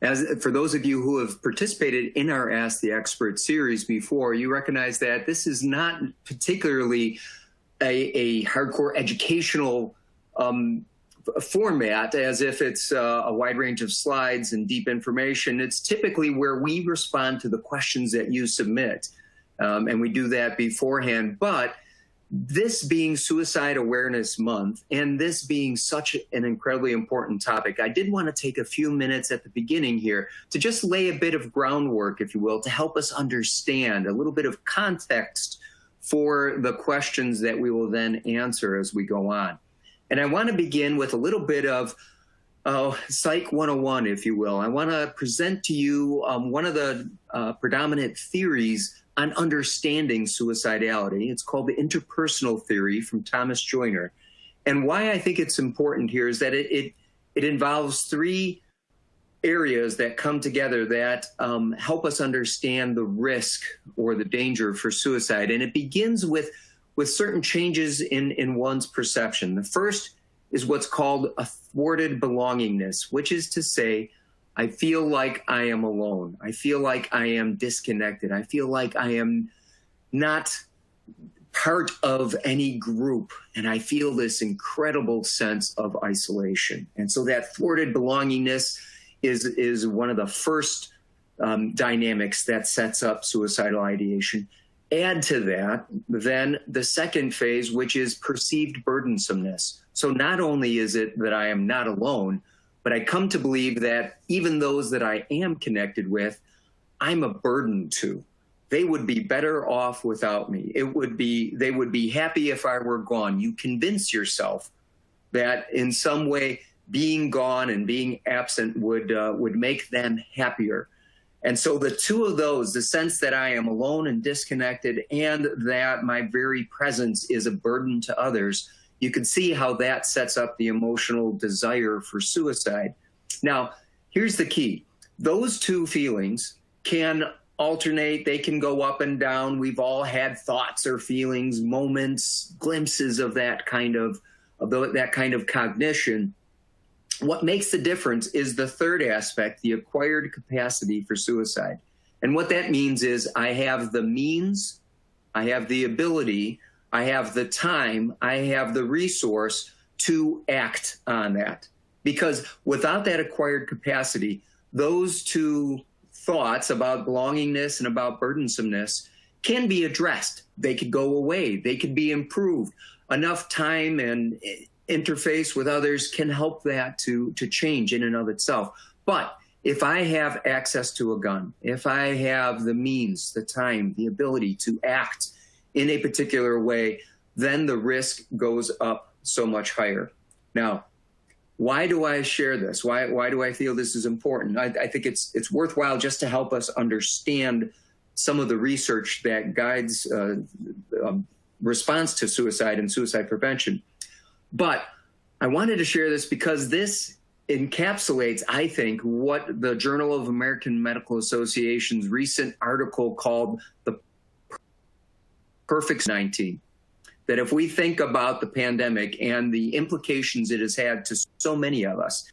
As for those of you who have participated in our Ask the Expert series before, you recognize that this is not particularly a hardcore educational format, as if it's a wide range of slides and deep information. It's typically where we respond to the questions that you submit, and we do that beforehand. But this being Suicide Awareness Month, and this being such an incredibly important topic, I did want to take a few minutes at the beginning here to just lay a bit of groundwork, if you will, to help us understand a little bit of context for the questions that we will then answer as we go on. And I want to begin with a little bit of Psych 101, if you will. I want to present to you one of the predominant theories on understanding suicidality. It's called the interpersonal theory from Thomas Joyner. And why I think it's important here is that it involves three areas that come together that help us understand the risk or the danger for suicide. And it begins with certain changes in one's perception. The first is what's called a thwarted belongingness, which is to say, I feel like I am alone. I feel like I am disconnected. I feel like I am not part of any group. And I feel this incredible sense of isolation. And so that thwarted belongingness is one of the first dynamics that sets up suicidal ideation. Add to that, then, the second phase, which is perceived burdensomeness. So not only is it that I am not alone, but I come to believe that even those that I am connected with, I'm a burden to. They would be better off without me. They would be happy if I were gone. You convince yourself that in some way being gone and being absent would make them happier. And so the two of those, the sense that I am alone and disconnected and that my very presence is a burden to others, you can see how that sets up the emotional desire for suicide. Now, here's the key. Those two feelings can alternate. They can go up and down. We've all had thoughts or feelings, moments, glimpses of that kind of cognition. What makes the difference is the third aspect, the acquired capacity for suicide. And what that means is I have the means, I have the ability, I have the time, I have the resource to act on that. Because without that acquired capacity, those two thoughts about belongingness and about burdensomeness can be addressed. They could go away. They could be improved. Enough time and interface with others can help that to change in and of itself. But if I have access to a gun, if I have the means, the time, the ability to act in a particular way, then the risk goes up so much higher. Now, why do I share this? Why do I feel this is important? I think it's worthwhile just to help us understand some of the research that guides response to suicide and suicide prevention. But I wanted to share this because this encapsulates, I think, what the Journal of American Medical Association's recent article called the perfect 19. That if we think about the pandemic and the implications it has had to so many of us,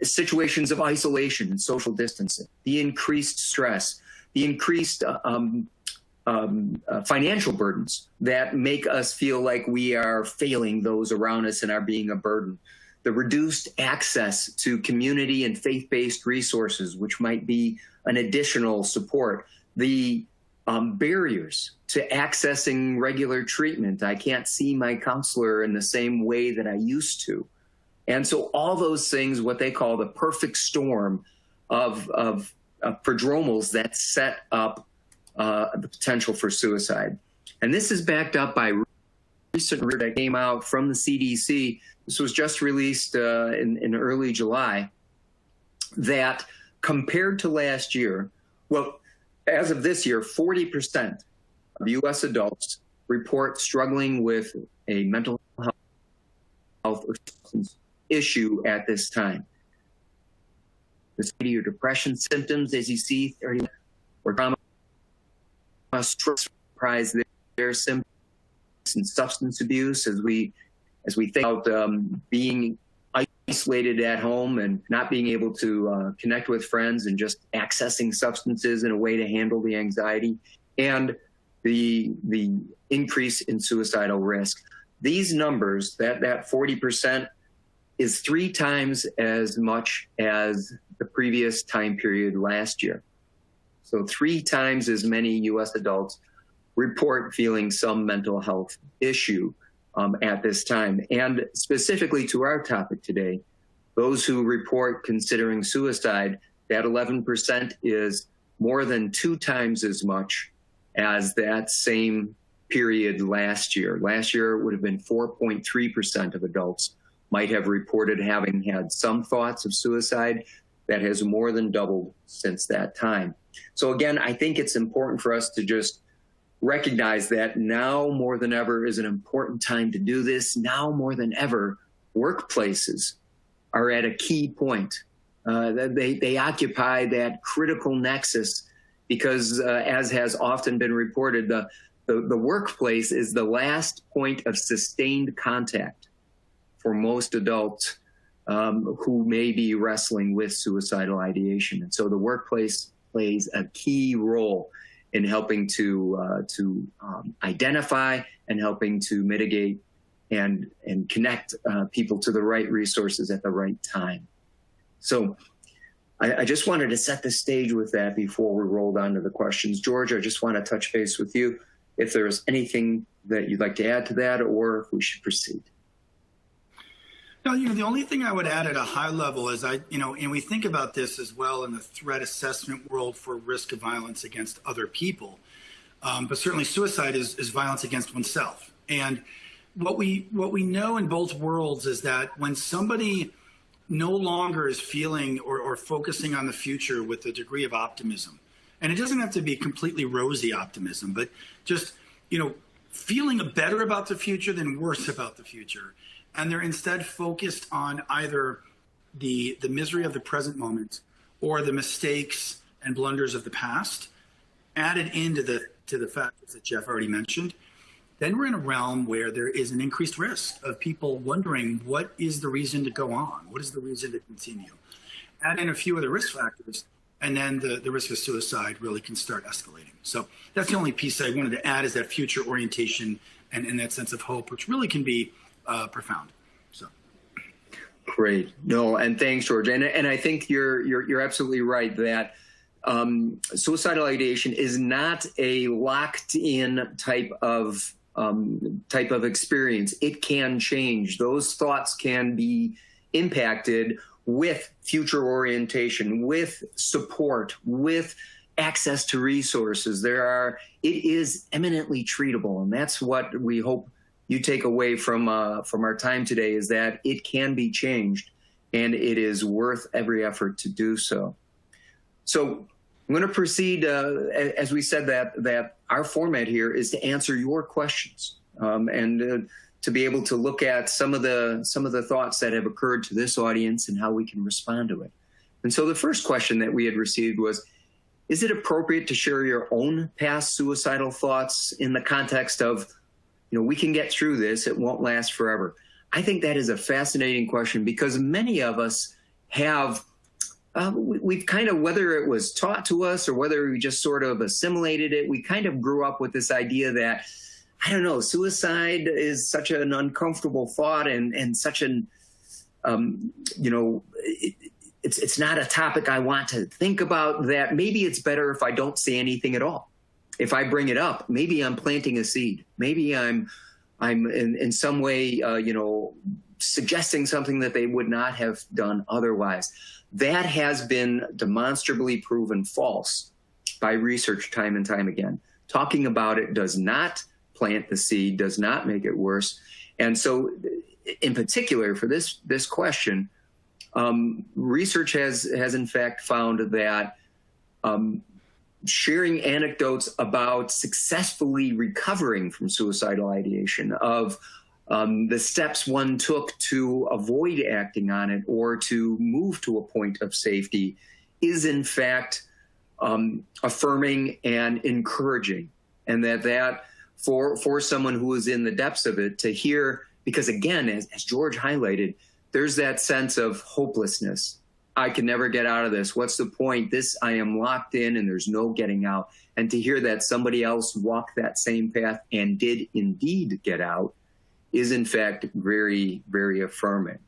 situations of isolation and social distancing, the increased stress, the increased financial burdens that make us feel like we are failing those around us and are being a burden, the reduced access to community and faith-based resources, which might be an additional support, the barriers to accessing regular treatment. I can't see my counselor in the same way that I used to. And so all those things, what they call the perfect storm of prodromals that set up the potential for suicide. And this is backed up by recent research that came out from the CDC. This was just released in early July, that compared to last year, well, as of this year, 40% of U.S. adults report struggling with a mental health or substance issue at this time. Anxiety or depression symptoms, as you see, or trauma, stress, surprise, their symptoms, and substance abuse, as we think about being isolated at home and not being able to connect with friends and just accessing substances in a way to handle the anxiety, and the increase in suicidal risk. These numbers, that 40%, is 3 times as much as the previous time period last year. So 3 times as many U.S. adults report feeling some mental health issue at this time. And specifically to our topic today, those who report considering suicide, that 11% is more than 2 times as much as that same period last year. Last year, it would have been 4.3% of adults might have reported having had some thoughts of suicide. That has more than doubled since that time. So again, I think it's important for us to just recognize that now more than ever is an important time to do this. Now more than ever, workplaces are at a key point. They occupy that critical nexus because, as has often been reported, the workplace is the last point of sustained contact for most adults who may be wrestling with suicidal ideation. And so the workplace plays a key role in helping to identify and helping to mitigate and connect people to the right resources at the right time. So I just wanted to set the stage with that before we rolled on to the questions. George, I just want to touch base with you if there's anything that you'd like to add to that, or if we should proceed. No, the only thing I would add at a high level is and we think about this as well in the threat assessment world for risk of violence against other people. But certainly suicide is violence against oneself. And what we know in both worlds is that when somebody no longer is feeling or focusing on the future with a degree of optimism, and it doesn't have to be completely rosy optimism, but just, feeling better about the future than worse about the future. And they're instead focused on either the misery of the present moment or the mistakes and blunders of the past, added into the factors that Jeff already mentioned. Then we're in a realm where there is an increased risk of people wondering, what is the reason to go on? What is the reason to continue? Add in a few other risk factors, and then the risk of suicide really can start escalating. So that's the only piece I wanted to add, is that future orientation and that sense of hope, which really can be profound. So great. No, and thanks, George. And I think you're absolutely right that suicidal ideation is not a locked-in type of experience. It can change. Those thoughts can be impacted with future orientation, with support, with access to resources. It is eminently treatable, and that's what we hope you take away from our time today, is that it can be changed, and it is worth every effort to do so. So I'm going to proceed, as we said, that our format here is to answer your questions and to be able to look at some of the thoughts that have occurred to this audience and how we can respond to it. And so the first question that we had received was, is it appropriate to share your own past suicidal thoughts in the context of, we can get through this, it won't last forever? I think that is a fascinating question, because many of us have, we've kind of, whether it was taught to us or whether we just sort of assimilated it, we kind of grew up with this idea that, I don't know, suicide is such an uncomfortable thought and such an, it's not a topic I want to think about, that maybe it's better if I don't say anything at all. If I bring it up, maybe I'm planting a seed. Maybe I'm in some way, suggesting something that they would not have done otherwise. That has been demonstrably proven false by research time and time again. Talking about it does not plant the seed, does not make it worse. And so in particular for this question, research has in fact found that sharing anecdotes about successfully recovering from suicidal ideation, of the steps one took to avoid acting on it or to move to a point of safety, is in fact affirming and encouraging. And that for someone who is in the depths of it to hear, because again, as George highlighted, there's that sense of hopelessness. I can never get out of this. What's the point? I am locked in and there's no getting out. And to hear that somebody else walked that same path and did indeed get out is in fact very, very affirming.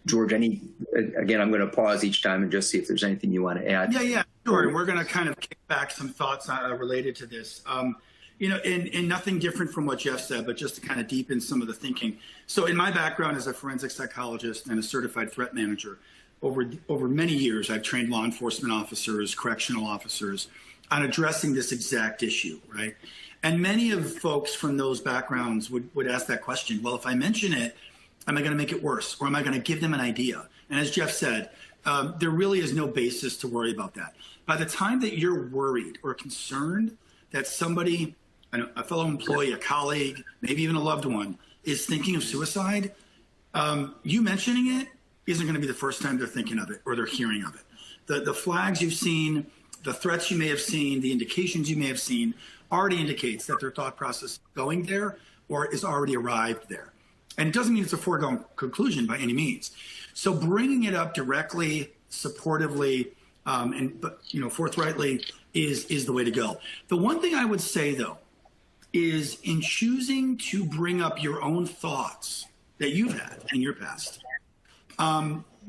George, again, I'm going to pause each time and just see if there's anything you want to add. Yeah, sure. And we're going to kind of kick back some thoughts related to this. And nothing different from what Jeff said, but just to kind of deepen some of the thinking. So in my background as a forensic psychologist and a certified threat manager, over many years, I've trained law enforcement officers, correctional officers on addressing this exact issue, right? And many of folks from those backgrounds would ask that question, well, if I mention it, am I going to make it worse? Or am I going to give them an idea? And as Jeff said, there really is no basis to worry about that. By the time that you're worried or concerned that somebody, a fellow employee, a colleague, maybe even a loved one, is thinking of suicide, you mentioning it isn't going to be the first time they're thinking of it or they're hearing of it. The flags you've seen, the threats you may have seen, the indications you may have seen already indicates that their thought process is going there or is already arrived there. And it doesn't mean it's a foregone conclusion by any means. So bringing it up directly, supportively, but forthrightly is the way to go. The one thing I would say, though, is in choosing to bring up your own thoughts that you've had in your past,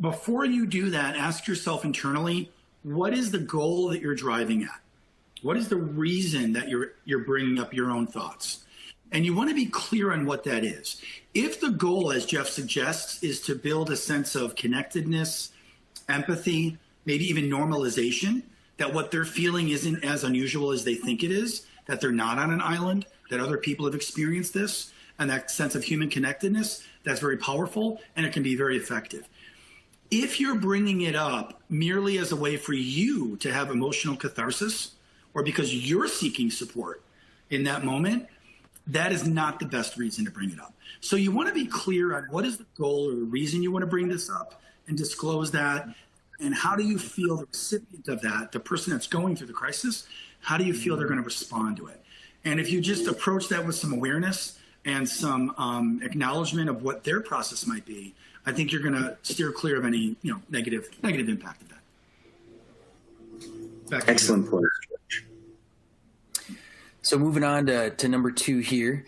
before you do that, ask yourself internally, what is the goal that you're driving at? What is the reason that you're bringing up your own thoughts? And you want to be clear on what that is. If the goal, as Jeff suggests, is to build a sense of connectedness, empathy, maybe even normalization, that what they're feeling isn't as unusual as they think it is, that they're not on an island, that other people have experienced this, and that sense of human connectedness, that's very powerful and it can be very effective. If you're bringing it up merely as a way for you to have emotional catharsis or because you're seeking support in that moment, that is not the best reason to bring it up. So you want to be clear on what is the goal or the reason you want to bring this up and disclose that. And how do you feel the recipient of that, the person that's going through the crisis, how do you feel they're going to respond to it? And if you just approach that with some awareness and some acknowledgement of what their process might be, I think you're going to steer clear of any negative impact of that. Excellent point, George. So moving on to number 2 here,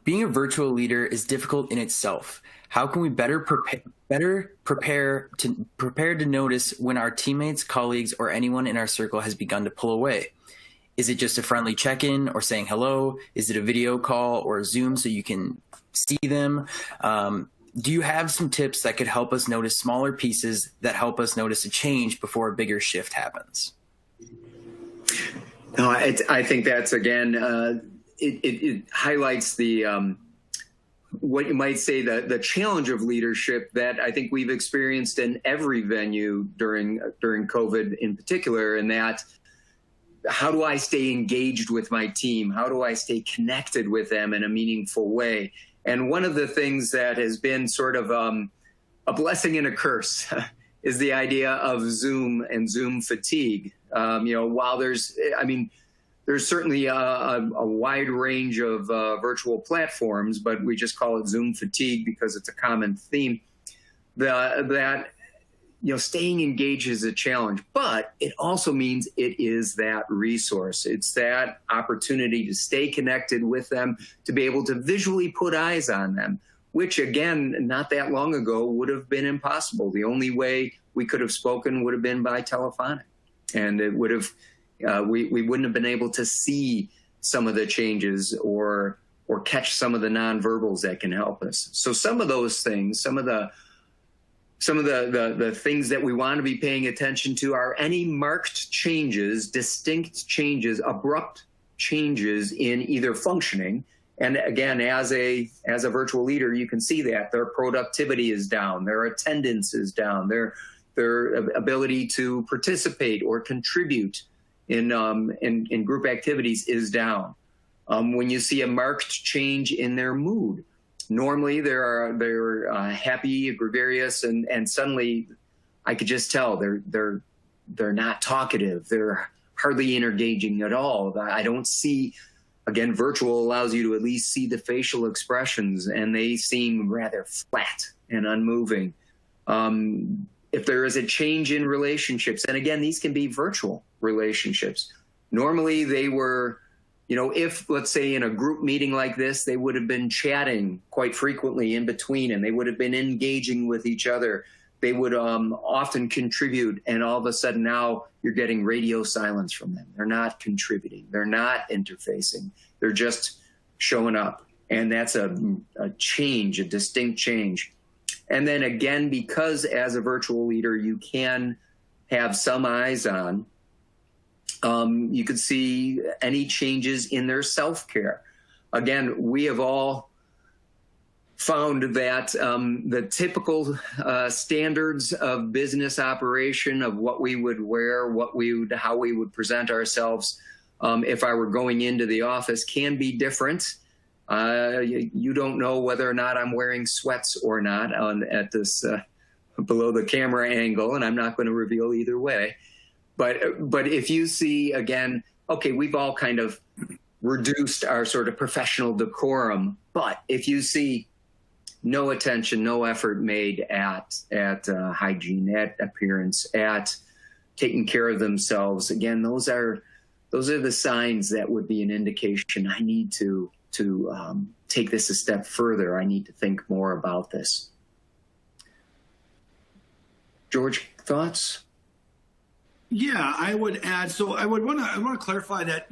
being a virtual leader is difficult in itself. How can we better prepare to notice when our teammates, colleagues, or anyone in our circle has begun to pull away? Is it just a friendly check-in or saying hello? Is it a video call or a Zoom so you can see them? Do you have some tips that could help us notice smaller pieces that help us notice a change before a bigger shift happens? No, I think that's, again, it highlights the what you might say the challenge of leadership that I think we've experienced in every venue during COVID in particular, and that how do I stay engaged with my team? How do I stay connected with them in a meaningful way? And one of the things that has been sort of a blessing and a curse is the idea of Zoom and Zoom fatigue. While there's certainly a wide range of virtual platforms, but we just call it Zoom fatigue because it's a common theme. That staying engaged is a challenge, but it also means it is that resource. It's that opportunity to stay connected with them, to be able to visually put eyes on them, which again, not that long ago would have been impossible. The only way we could have spoken would have been by telephonic, and it would have we wouldn't have been able to see some of the changes or catch some of the nonverbals that can help us. So some of those things, some of the things that we want to be paying attention to are any marked changes, distinct changes, abrupt changes in either functioning. And again, as a virtual leader, you can see that their productivity is down, their attendance is down, their ability to participate or contribute in group activities is down. When you see a marked change in their mood, normally they're happy, gregarious, and suddenly I could just tell they're not talkative. They're hardly engaging at all. I don't see Again, virtual allows you to at least see the facial expressions, and they seem rather flat and unmoving. If there is a change in relationships, and again, these can be virtual relationships. Normally they were, if, let's say, in a group meeting like this, they would have been chatting quite frequently in between, and they would have been engaging with each other. They would often contribute, and all of a sudden now you're getting radio silence from them. They're not contributing. They're not interfacing. They're just showing up. And that's a change, a distinct change. And then again, because as a virtual leader, you can have some eyes on, you could see any changes in their self-care. Again, we have all found that the typical standards of business operation, of what we would wear, how we would present ourselves if I were going into the office, can be different. You don't know whether or not I'm wearing sweats or not at this below the camera angle, and I'm not going to reveal either way. But if you see, again, okay, we've all kind of reduced our sort of professional decorum, but if you see no attention, no effort made at hygiene, at appearance, at taking care of themselves, again, those are the signs that would be an indication I need to take this a step further. I need to think more about this. George, thoughts? Yeah, I would add. So I want to clarify that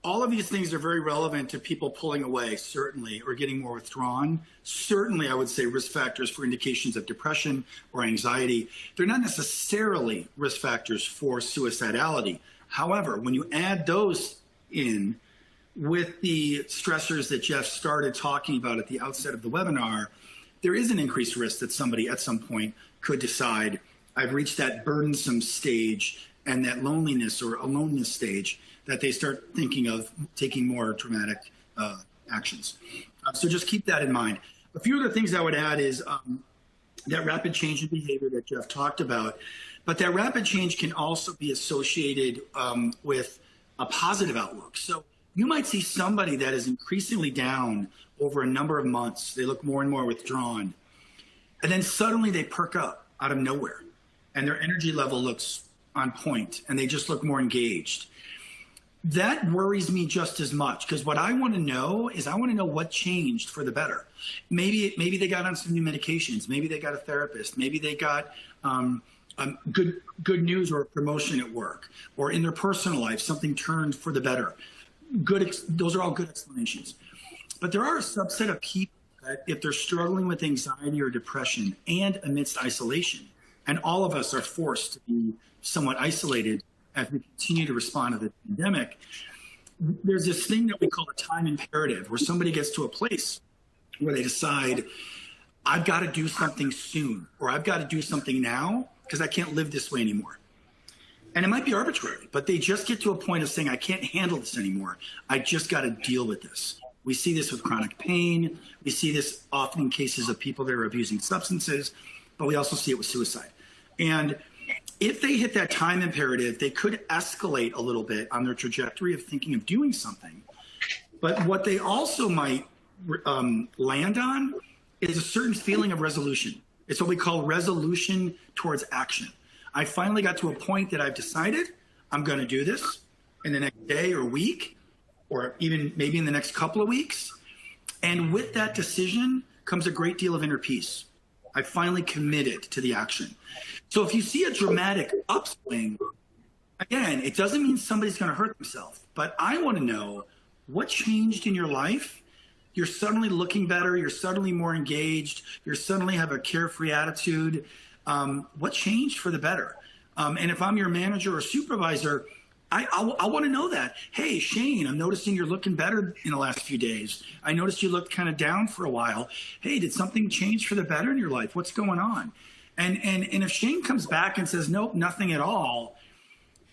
all of these things are very relevant to people pulling away, certainly, or getting more withdrawn. Certainly, I would say risk factors for indications of depression or anxiety. They're not necessarily risk factors for suicidality. However, when you add those in with the stressors that Jeff started talking about at the outset of the webinar, there is an increased risk that somebody at some point could decide, I've reached that burdensome stage and that loneliness or aloneness stage, that they start thinking of taking more dramatic actions. So just keep that in mind. A few other things I would add is that rapid change in behavior that Jeff talked about, but that rapid change can also be associated with a positive outlook. So you might see somebody that is increasingly down over a number of months. They look more and more withdrawn. And then suddenly they perk up out of nowhere and their energy level looks on point and they just look more engaged. That worries me just as much, because what I want to know is what changed for the better. Maybe they got on some new medications. Maybe they got a therapist. Maybe they got good news or a promotion at work, or in their personal life, something turned for the better. Those are all good explanations. But there are a subset of people that if they're struggling with anxiety or depression and amidst isolation, and all of us are forced to be somewhat isolated as we continue to respond to the pandemic, there's this thing that we call a time imperative, where somebody gets to a place where they decide, I've got to do something soon, or I've got to do something now because I can't live this way anymore. And it might be arbitrary, but they just get to a point of saying, I can't handle this anymore. I just got to deal with this. We see this with chronic pain. We see this often in cases of people that are abusing substances, but we also see it with suicide. And if they hit that time imperative, they could escalate a little bit on their trajectory of thinking of doing something. But what they also might land on is a certain feeling of resolution. It's what we call resolution towards action. I finally got to a point that I've decided I'm going to do this in the next day or week, or even maybe in the next couple of weeks. And with that decision comes a great deal of inner peace. I finally committed to the action. So if you see a dramatic upswing, again, it doesn't mean somebody's going to hurt themselves, but I want to know what changed in your life. You're suddenly looking better. You're suddenly more engaged. You suddenly have a carefree attitude. What changed for the better? And if I'm your manager or supervisor, I want to know that. Hey, Shane, I'm noticing you're looking better in the last few days. I noticed you looked kind of down for a while. Hey, did something change for the better in your life? What's going on? And if Shane comes back and says, nope, nothing at all,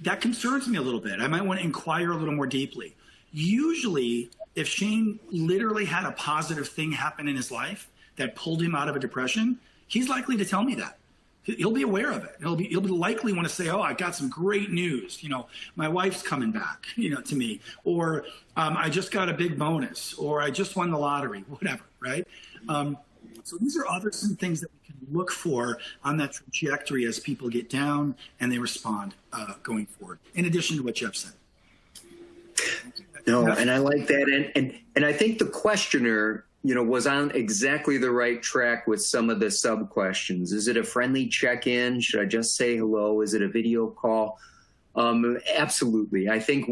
that concerns me a little bit. I might want to inquire a little more deeply. Usually, if Shane literally had a positive thing happen in his life that pulled him out of a depression, he's likely to tell me that. he'll be aware of it. He'll be likely want to say, "Oh, I got some great news. My wife's coming back, to me, or I just got a big bonus, or I just won the lottery," whatever, right? So these are some things that we can look for on that trajectory as people get down and they respond going forward. In addition to what Jeff said. No, and I like that, and I think the questioner, was on exactly the right track with some of the sub questions. Is it a friendly check-in? Should I just say hello? Is it a video call? Absolutely. I think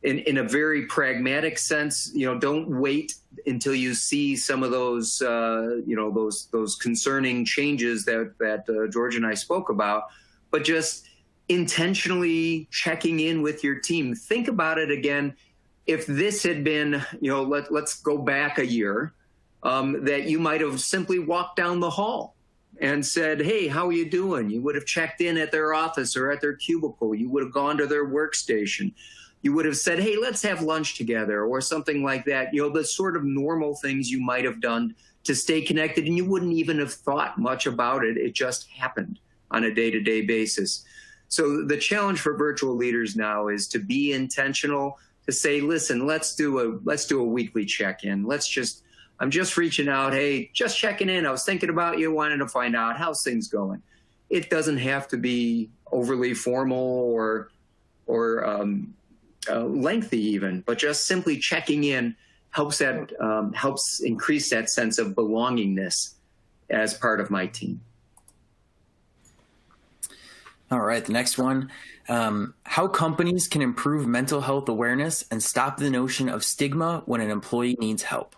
in a very pragmatic sense, don't wait until you see some of those, those concerning changes that George and I spoke about, but just intentionally checking in with your team. Think about it again. If this had been, let's go back a year, that you might have simply walked down the hall and said, "Hey, how are you doing?" You would have checked in at their office or at their cubicle. You would have gone to their workstation. You would have said, "Hey, let's have lunch together," or something like that. The sort of normal things you might have done to stay connected, and you wouldn't even have thought much about it. It just happened on a day-to-day basis. So the challenge for virtual leaders now is to be intentional, to say, "Listen, let's do a weekly check-in. I'm just reaching out. Hey, just checking in. I was thinking about you, wanted to find out how's things going." It doesn't have to be overly formal or lengthy even, but just simply checking in helps increase that sense of belongingness as part of my team. All right, the next one. How companies can improve mental health awareness and stop the notion of stigma when an employee needs help?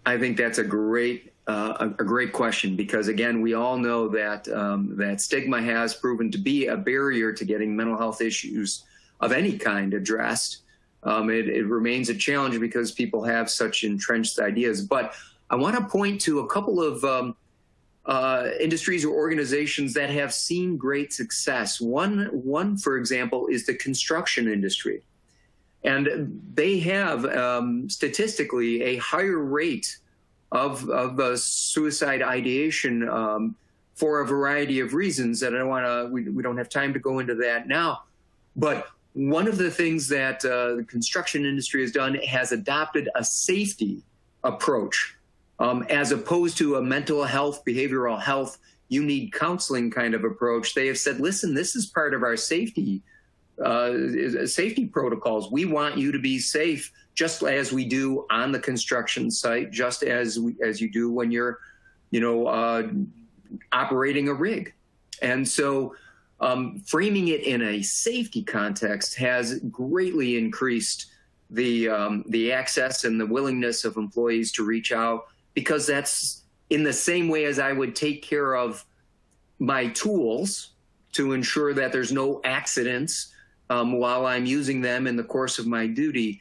I think that's a great question, because again, we all know that that stigma has proven to be a barrier to getting mental health issues of any kind addressed. It remains a challenge because people have such entrenched ideas. But I want to point to a couple of industries or organizations that have seen great success. One, for example, is the construction industry. And they have statistically a higher rate of suicide ideation for a variety of reasons that we don't have time to go into that now. But one of the things that the construction industry has done has adopted a safety approach. As opposed to a mental health, behavioral health, you need counseling kind of approach. They have said, "Listen, this is part of our safety protocols. We want you to be safe, just as we do on the construction site, just as you do when you're, operating a rig." And so framing it in a safety context has greatly increased the access and the willingness of employees to reach out, because that's in the same way as I would take care of my tools to ensure that there's no accidents while I'm using them in the course of my duty.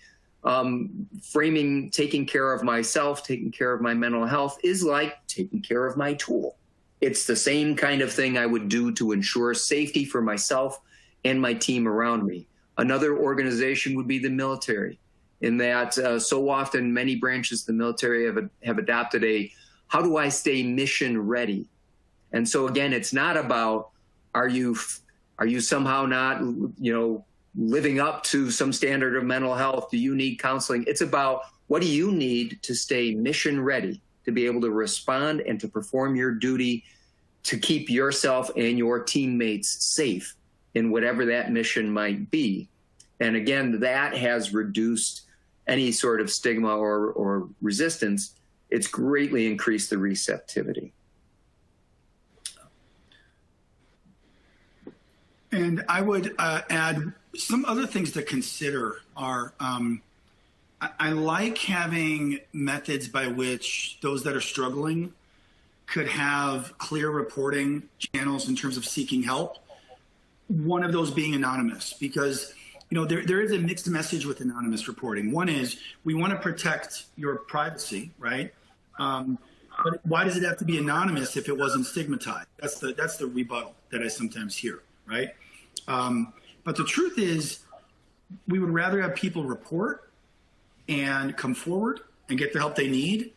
Framing taking care of myself, taking care of my mental health is like taking care of my tool. It's the same kind of thing I would do to ensure safety for myself and my team around me. Another organization would be the military, in that so often many branches of the military have adopted a, "How do I stay mission ready?" And so again, it's not about, are you somehow not, living up to some standard of mental health? Do you need counseling? It's about, what do you need to stay mission ready, to be able to respond and to perform your duty to keep yourself and your teammates safe in whatever that mission might be. And again, that has reduced any sort of stigma or resistance. It's greatly increased the receptivity. And I would add some other things to consider are, I like having methods by which those that are struggling could have clear reporting channels in terms of seeking help. One of those being anonymous, because there is a mixed message with anonymous reporting. One is, we want to protect your privacy, right? But why does it have to be anonymous if it wasn't stigmatized? That's the rebuttal that I sometimes hear, right? But the truth is, we would rather have people report and come forward and get the help they need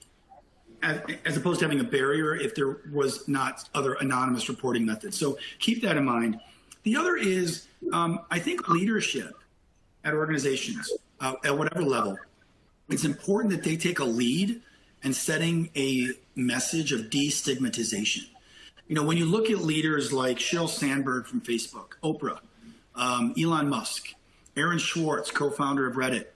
as opposed to having a barrier if there was not other anonymous reporting methods. So keep that in mind. The other is, I think leadership at organizations, at whatever level, it's important that they take a lead in setting a message of destigmatization. You know, when you look at leaders like Sheryl Sandberg from Facebook, Oprah, Elon Musk, Aaron Schwartz, co-founder of Reddit,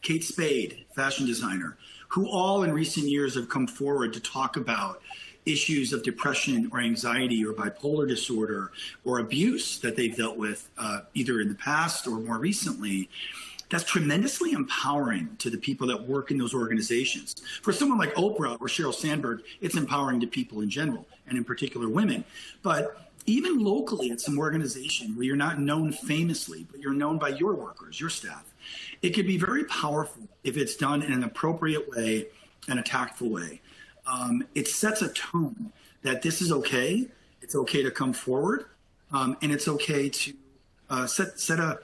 Kate Spade, fashion designer, who all in recent years have come forward to talk about issues of depression or anxiety or bipolar disorder or abuse that they've dealt with either in the past or more recently. That's tremendously empowering to the people that work in those organizations. For someone like Oprah or Sheryl Sandberg, it's empowering to people in general, and in particular women. But even locally at some organization where you're not known famously, but you're known by your workers, your staff, it could be very powerful if it's done in an appropriate way and a tactful way. It sets a tone that this is okay, it's okay to come forward, and it's okay to set a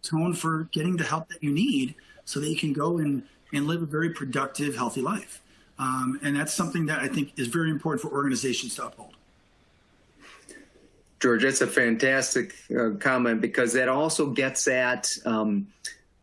tone for getting the help that you need so that you can go and live a very productive, healthy life. And that's something that I think is very important for organizations to uphold. George, that's a fantastic comment, because that also gets at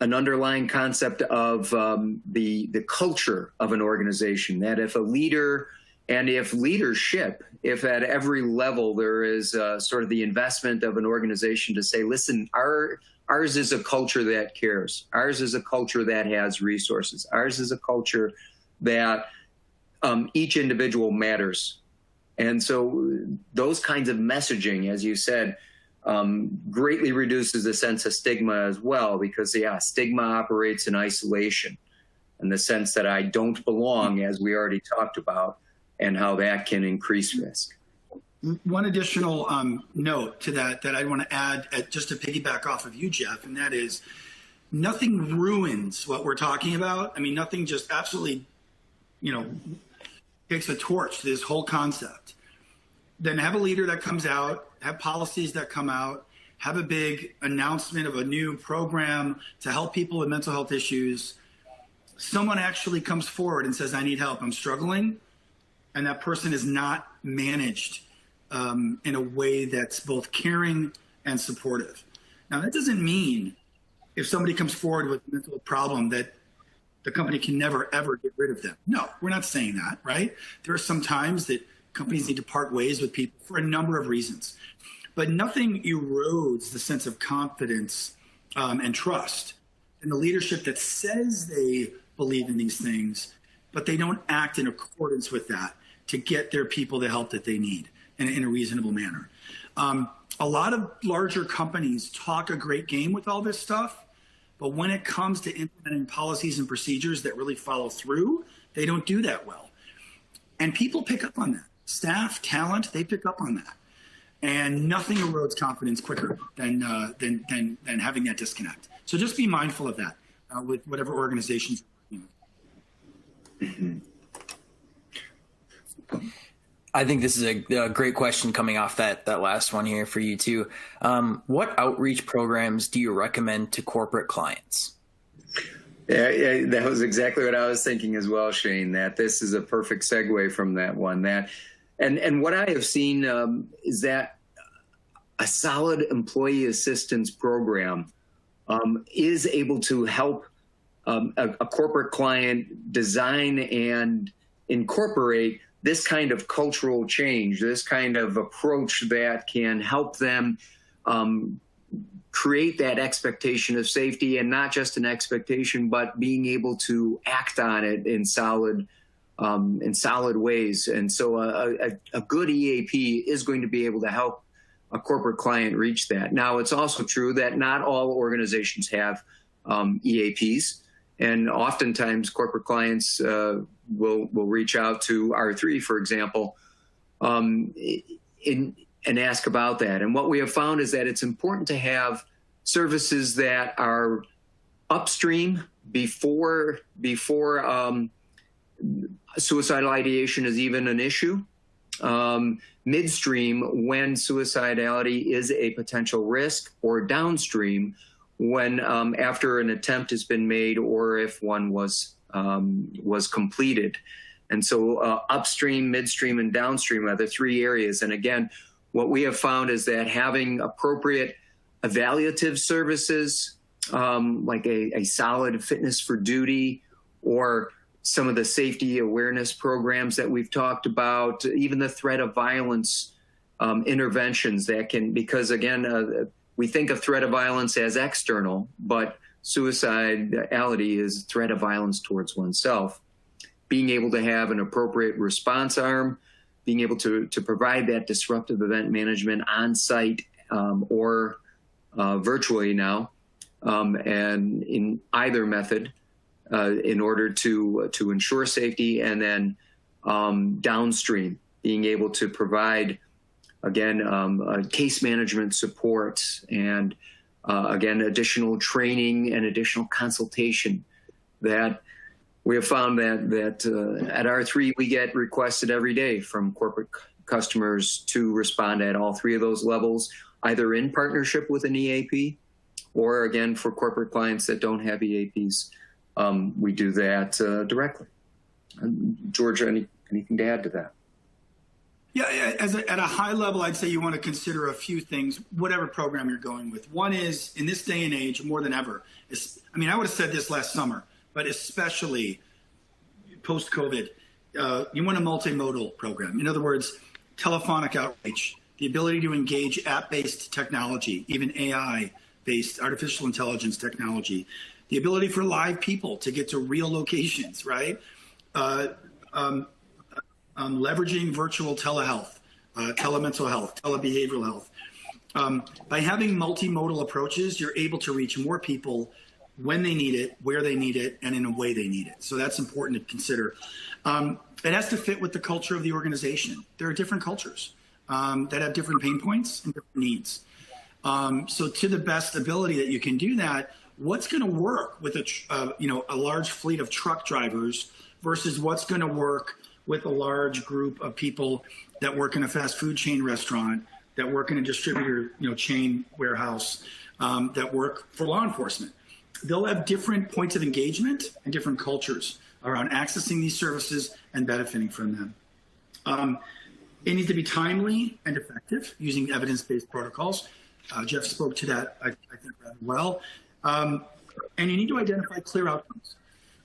an underlying concept of the culture of an organization, that if a leader and if leadership, if at every level there is sort of the investment of an organization to say, listen, ours is a culture that cares. Ours is a culture that has resources. Ours is a culture that each individual matters. And so those kinds of messaging, as you said, greatly reduces the sense of stigma as well, because, stigma operates in isolation, in the sense that I don't belong, as we already talked about, and how that can increase risk. One additional note to that I want to add, just to piggyback off of you, Jeff, and that is nothing ruins what we're talking about. I mean, nothing just absolutely, takes a torch to this whole concept. Then have a leader that comes out, have policies that come out, have a big announcement of a new program to help people with mental health issues. Someone actually comes forward and says, I need help, I'm struggling. And that person is not managed in a way that's both caring and supportive. Now, that doesn't mean if somebody comes forward with a mental problem that the company can never, ever get rid of them. No, we're not saying that, right? There are some times that companies need to part ways with people for a number of reasons. But nothing erodes the sense of confidence and trust in the leadership that says they believe in these things, but they don't act in accordance with that to get their people the help that they need in a reasonable manner. A lot of larger companies talk a great game with all this stuff, but when it comes to implementing policies and procedures that really follow through, they don't do that well. And people pick up on that. Staff, talent, they pick up on that. And nothing erodes confidence quicker than having that disconnect. So just be mindful of that with whatever organizations you're working with. I think this is a great question coming off that last one here for you too. What outreach programs do you recommend to corporate clients? Yeah, that was exactly what I was thinking as well, Shane, that this is a perfect segue from that one. And what I have seen is that a solid employee assistance program is able to help a corporate client design and incorporate this kind of cultural change, this kind of approach that can help them create that expectation of safety, and not just an expectation, but being able to act on it in solid ways. And so a good EAP is going to be able to help a corporate client reach that. Now, it's also true that not all organizations have EAPs, and oftentimes corporate clients will reach out to R3, for example, and ask about that. And what we have found is that it's important to have services that are upstream before suicidal ideation is even an issue, midstream when suicidality is a potential risk, or downstream when after an attempt has been made or if one was completed. And so upstream, midstream, and downstream are the three areas. And again, what we have found is that having appropriate evaluative services, like a solid fitness for duty, or some of the safety awareness programs that we've talked about, even the threat of violence interventions that can, because again, we think of threat of violence as external, but suicidality is threat of violence towards oneself. Being able to have an appropriate response arm, being able to provide that disruptive event management on site or virtually now, and in either method, in order to ensure safety, and then downstream, being able to provide, again, case management support, and again, additional training and additional consultation. That we have found that at R3, we get requested every day from corporate customers to respond at all three of those levels, either in partnership with an EAP, or again, for corporate clients that don't have EAPs, we do that directly. George, anything to add to that? Yeah, at a high level, I'd say you want to consider a few things, whatever program you're going with. One is, in this day and age, more than ever, I would have said this last summer, but especially post-COVID, you want a multimodal program. In other words, telephonic outreach, the ability to engage app-based technology, even AI-based artificial intelligence technology, the ability for live people to get to real locations, right? Leveraging virtual telehealth, telemental health, telebehavioral health. By having multimodal approaches, you're able to reach more people when they need it, where they need it, and in a way they need it. So that's important to consider. It has to fit with the culture of the organization. There are different cultures that have different pain points and different needs. So to the best ability that you can do that, what's going to work with a large fleet of truck drivers versus what's going to work with a large group of people that work in a fast food chain restaurant, that work in a distributor chain warehouse, that work for law enforcement. They'll have different points of engagement and different cultures around accessing these services and benefiting from them. It needs to be timely and effective using evidence-based protocols. Jeff spoke to that, I think, rather well. And you need to identify clear outcomes.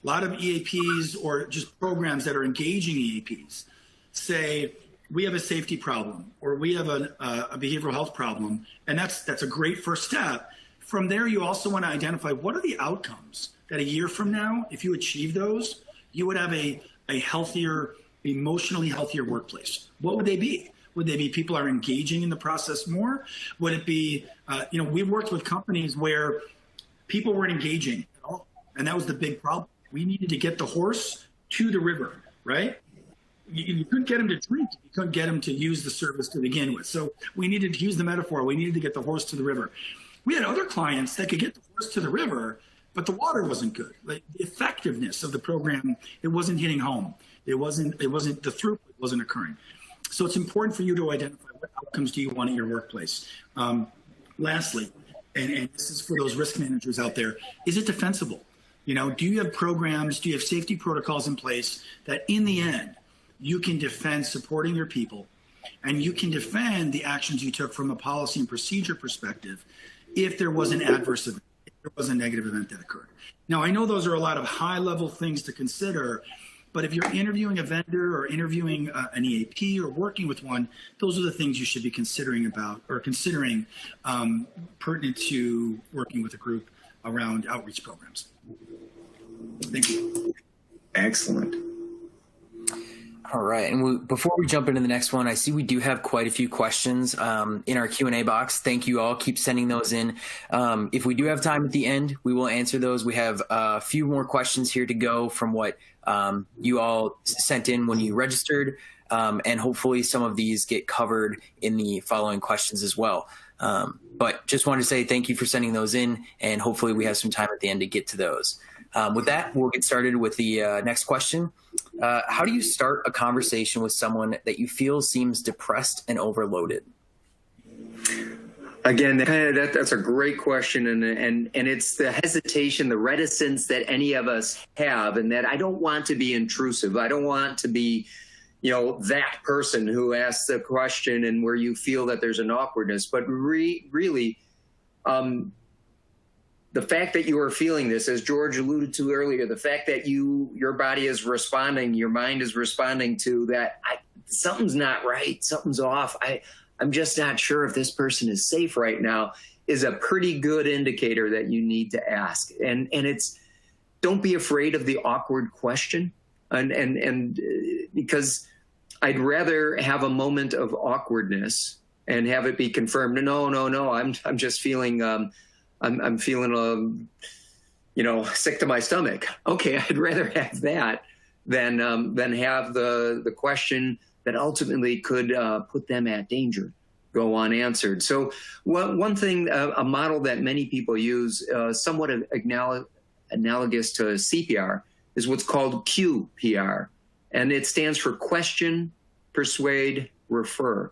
A lot of EAPs or just programs that are engaging EAPs say, we have a safety problem, or we have a behavioral health problem, and that's a great first step. From there, you also want to identify what are the outcomes that a year from now, if you achieve those, you would have a healthier, emotionally healthier workplace. What would they be? Would they be people are engaging in the process more? Would it be, we've worked with companies where people weren't engaging at all, and that was the big problem. We needed to get the horse to the river, right? You couldn't get him to drink. You couldn't get him to use the service to begin with. So we needed to use the metaphor. We needed to get the horse to the river. We had other clients that could get the horse to the river, but the water wasn't good. Like, the effectiveness of the program, it wasn't hitting home. The throughput wasn't occurring. So it's important for you to identify what outcomes do you want in your workplace. Lastly, and this is for those risk managers out there, is it defensible? Do you have programs, do you have safety protocols in place that in the end, you can defend supporting your people, and you can defend the actions you took from a policy and procedure perspective if there was an adverse event, if there was a negative event that occurred. Now, I know those are a lot of high-level things to consider, but if you're interviewing a vendor or interviewing an EAP or working with one, those are the things you should be considering pertinent to working with a group around outreach programs. Thank you. Excellent. All right. And before we jump into the next one, I see we do have quite a few questions in our Q&A box. Thank you all. Keep sending those in. If we do have time at the end, we will answer those. We have a few more questions here to go from what you all sent in when you registered. And hopefully some of these get covered in the following questions as well. But just wanted to say thank you for sending those in, and hopefully we have some time at the end to get to those. With that, we'll get started with the next question. How do you start a conversation with someone that you feel seems depressed and overloaded? Again, that's a great question, and it's the hesitation, the reticence that any of us have, and that I don't want to be intrusive. I don't want to be, that person who asks the question and where you feel that there's an awkwardness. But really, the fact that you are feeling this, as George alluded to earlier, the fact that your body is responding, your mind is responding to that, something's not right, something's off. I'm just not sure if this person is safe right now, is a pretty good indicator that you need to ask. And don't be afraid of the awkward question. And because I'd rather have a moment of awkwardness and have it be confirmed. No, I'm just feeling, I'm feeling, sick to my stomach. Okay. I'd rather have that than have the question that ultimately could put them at danger go unanswered. So one thing, a model that many people use, somewhat analogous to CPR, is what's called QPR. And it stands for question, persuade, refer.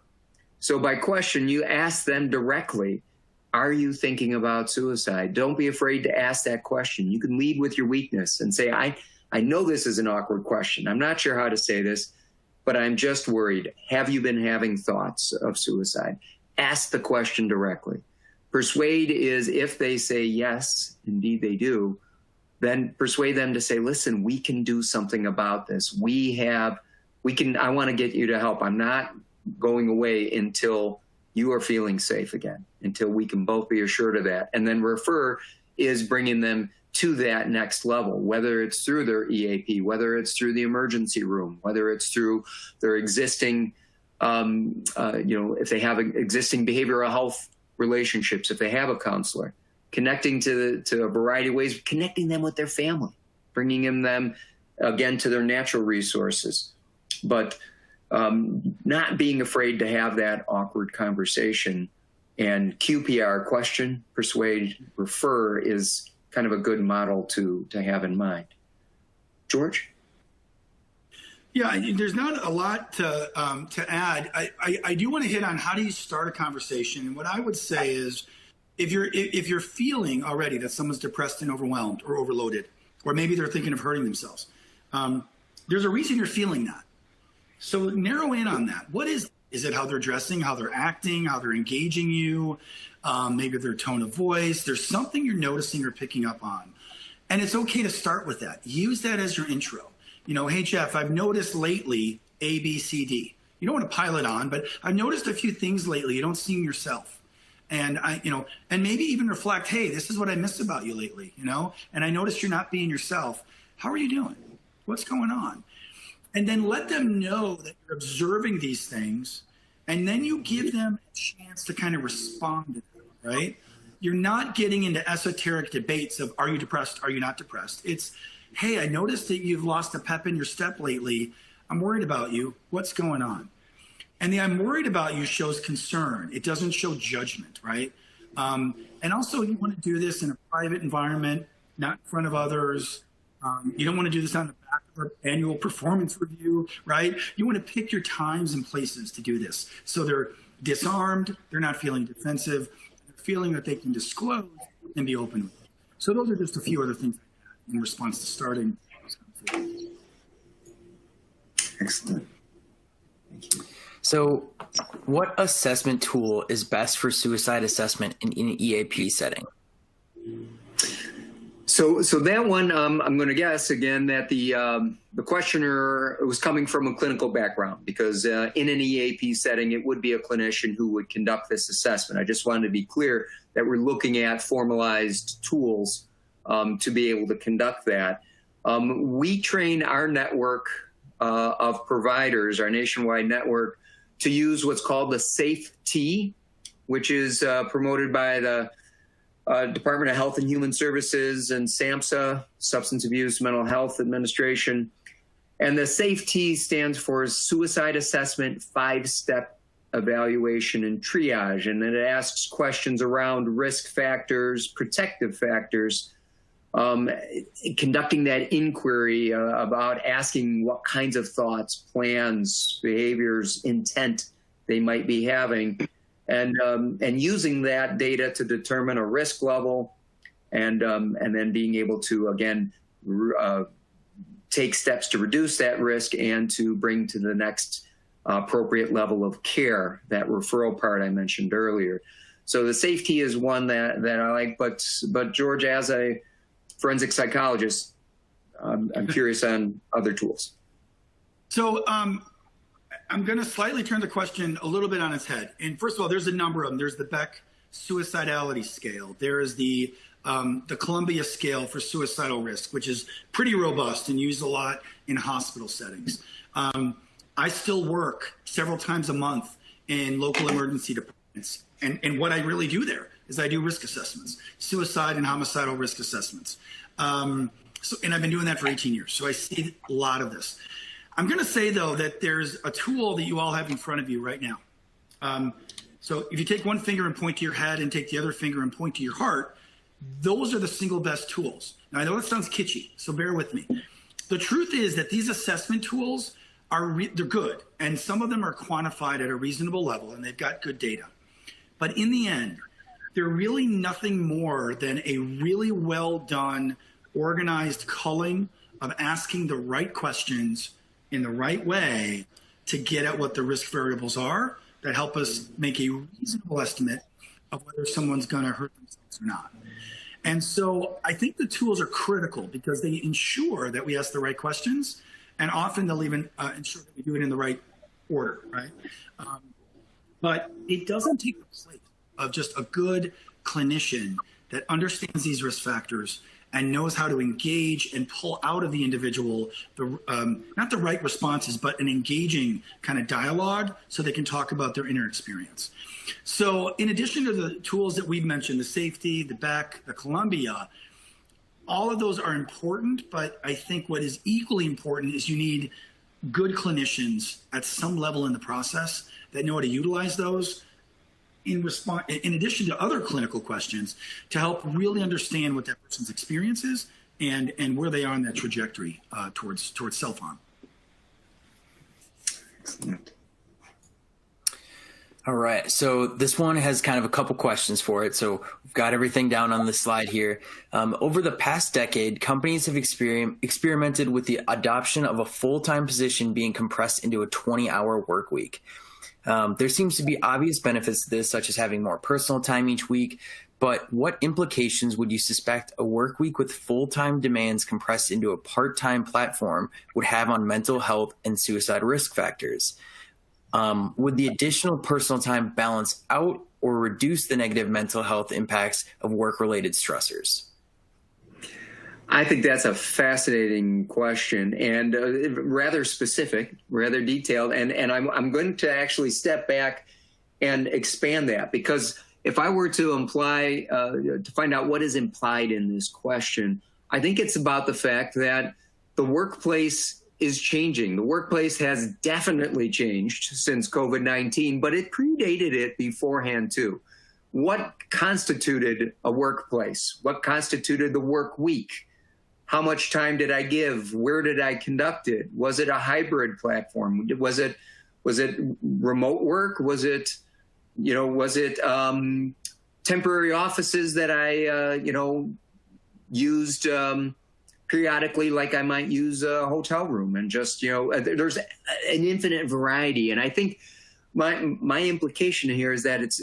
So by question, you ask them directly, are you thinking about suicide? Don't be afraid to ask that question. You can lead with your weakness and say, I know this is an awkward question. I'm not sure how to say this, but I'm just worried. Have you been having thoughts of suicide? Ask the question directly. Persuade is if they say yes, indeed they do, then persuade them to say, listen, we can do something about this. I want to get you to help. I'm not going away until you are feeling safe again, until we can both be assured of that. And then refer is bringing them to that next level, whether it's through their EAP, whether it's through the emergency room, whether it's through their existing, if they have existing behavioral health relationships, if they have a counselor, connecting to a variety of ways, connecting them with their family, bringing them again to their natural resources, but not being afraid to have that awkward conversation. And QPR, question, persuade, refer, is kind of a good model to have in mind. George? Yeah, there's not a lot to add. I do want to hit on how do you start a conversation. And what I would say is, if you're feeling already that someone's depressed and overwhelmed or overloaded, or maybe they're thinking of hurting themselves, there's a reason you're feeling that. So narrow in on that. What is it? How they're dressing, how they're acting, how they're engaging you, maybe their tone of voice. There's something you're noticing or picking up on. And it's okay to start with that. Use that as your intro. Hey, Jeff, I've noticed lately A, B, C, D. You don't want to pile it on, but I've noticed a few things lately. You don't seem yourself. And and maybe even reflect, hey, this is what I missed about you lately, and I noticed you're not being yourself. How are you doing? What's going on? And then let them know that you're observing these things, and then you give them a chance to kind of respond to them, right? You're not getting into esoteric debates of, are you depressed? Are you not depressed? It's, hey, I noticed that you've lost a pep in your step lately. I'm worried about you. What's going on? And the I'm worried about you shows concern. It doesn't show judgment, right? And also, you want to do this in a private environment, not in front of others. You don't want to do this on the back of our annual performance review, right? You want to pick your times and places to do this. So they're disarmed, they're not feeling defensive, they're feeling that they can disclose and be open with it. So those are just a few other things in response to starting. Excellent. Thank you. So what assessment tool is best for suicide assessment in an EAP setting? So that one, I'm going to guess again that the questioner was coming from a clinical background, because in an EAP setting, it would be a clinician who would conduct this assessment. I just wanted to be clear that we're looking at formalized tools to be able to conduct that. We train our network of providers, our nationwide network, to use what's called the SAFE-T, which is promoted by the Department of Health and Human Services and SAMHSA, Substance Abuse Mental Health Administration. And the SAFE-T stands for Suicide Assessment 5-Step Evaluation and Triage. And it asks questions around risk factors, protective factors, conducting that inquiry about asking what kinds of thoughts, plans, behaviors, intent they might be having, and using that data to determine a risk level, and then being able to, again, take steps to reduce that risk and to bring to the next appropriate level of care, that referral part I mentioned earlier. So the safety is one that I like, but George, as a forensic psychologist, I'm curious on other tools. So I'm going to slightly turn the question a little bit on its head. And first of all, there's a number of them. There's the Beck suicidality scale. There is the Columbia scale for suicidal risk, which is pretty robust and used a lot in hospital settings. I still work several times a month in local emergency departments. And what I really do there is I do risk assessments, suicide and homicidal risk assessments. And I've been doing that for 18 years. So I see a lot of this. I'm going to say, though, that there's a tool that you all have in front of you right now. So if you take one finger and point to your head and take the other finger and point to your heart, those are the single best tools. Now, I know that sounds kitschy, so bear with me. The truth is that these assessment tools they're good, and some of them are quantified at a reasonable level, and they've got good data. But in the end, they're really nothing more than a really well done, organized culling of asking the right questions in the right way to get at what the risk variables are that help us make a reasonable estimate of whether someone's going to hurt themselves or not. And so I think the tools are critical because they ensure that we ask the right questions, and often they'll even ensure that we do it in the right order, right? But it doesn't take the place of just a good clinician that understands these risk factors and knows how to engage and pull out of the individual not the right responses, but an engaging kind of dialogue so they can talk about their inner experience. So in addition to the tools that we've mentioned, the safety, the Beck, the Columbia, all of those are important, but I think what is equally important is you need good clinicians at some level in the process that know how to utilize those in addition to other clinical questions to help really understand what that person's experience is and where they are on that trajectory towards self-harm. Excellent. All right. So this one has kind of a couple questions for it. So we've got everything down on the slide here. Over the past decade, companies have experimented with the adoption of a full-time position being compressed into a 20-hour work week. There seems to be obvious benefits to this, such as having more personal time each week. But what implications would you suspect a work week with full-time demands compressed into a part-time platform would have on mental health and suicide risk factors? Would the additional personal time balance out or reduce the negative mental health impacts of work-related stressors? I think that's a fascinating question and rather specific, rather detailed. And I'm going to actually step back and expand that, because if I were to find out what is implied in this question, I think it's about the fact that the workplace is changing. The workplace has definitely changed since COVID-19, but it predated it beforehand too. What constituted a workplace? What constituted the work week? How much time did I give? Where did I conduct it? Was it a hybrid platform? Was it remote work? Was it temporary offices that I used periodically, like I might use a hotel room, and just there's an infinite variety. And I think my implication here is that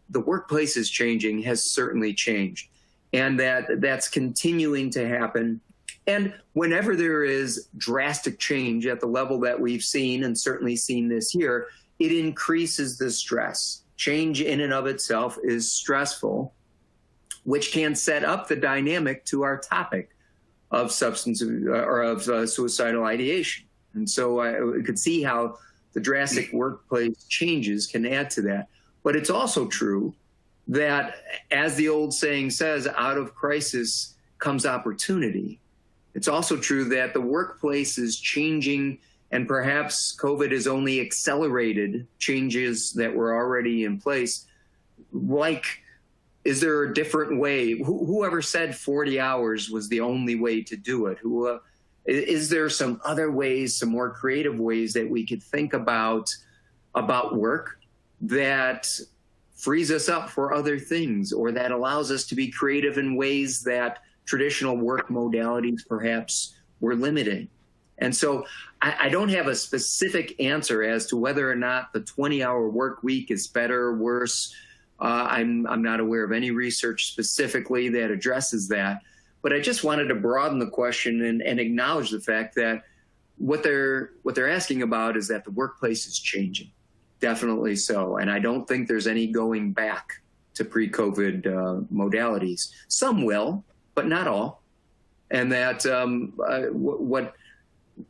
the workplace is changing, has certainly changed, and that's continuing to happen. And whenever there is drastic change at the level that we've seen, and certainly seen this year, it increases the stress. Change in and of itself is stressful, which can set up the dynamic to our topic of suicidal ideation. And so I could see how the drastic workplace changes can add to that. But it's also true that, as the old saying says, out of crisis comes opportunity. It's also true that the workplace is changing, and perhaps COVID has only accelerated changes that were already in place. Like, is there a different way? Whoever said 40 hours was the only way to do it? Is there some other ways, some more creative ways that we could think about work that frees us up for other things, or that allows us to be creative in ways that traditional work modalities perhaps were limiting. And so I don't have a specific answer as to whether or not the 20-hour work week is better or worse. I'm not aware of any research specifically that addresses that. But I just wanted to broaden the question and acknowledge the fact that what they're asking about is that the workplace is changing. Definitely so. And I don't think there's any going back to pre-COVID modalities. Some will, but not all. And that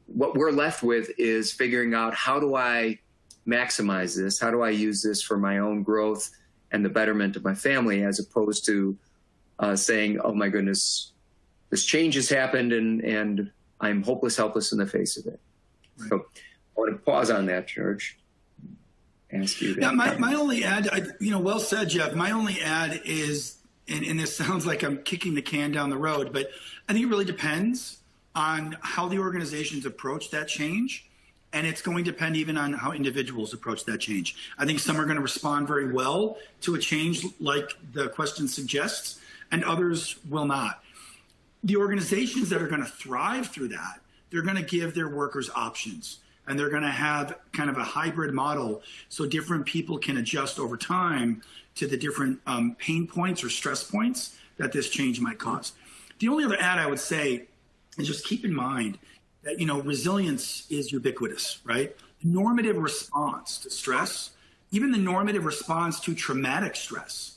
what we're left with is figuring out, how do I maximize this? How do I use this for my own growth and the betterment of my family, as opposed to saying, oh my goodness, this change has happened and I'm hopeless, helpless in the face of it. Right. So I want to pause on that, George. Ask you. Yeah, my only add, well said, Jeff. My only add is, and this sounds like I'm kicking the can down the road, but I think it really depends on how the organizations approach that change. And it's going to depend even on how individuals approach that change. I think some are going to respond very well to a change like the question suggests, and others will not. The organizations that are going to thrive through that, they're going to give their workers options, and they're going to have kind of a hybrid model so different people can adjust over time to the different pain points or stress points that this change might cause. The only other add I would say is just keep in mind that, resilience is ubiquitous, right? The normative response to stress, even the normative response to traumatic stress,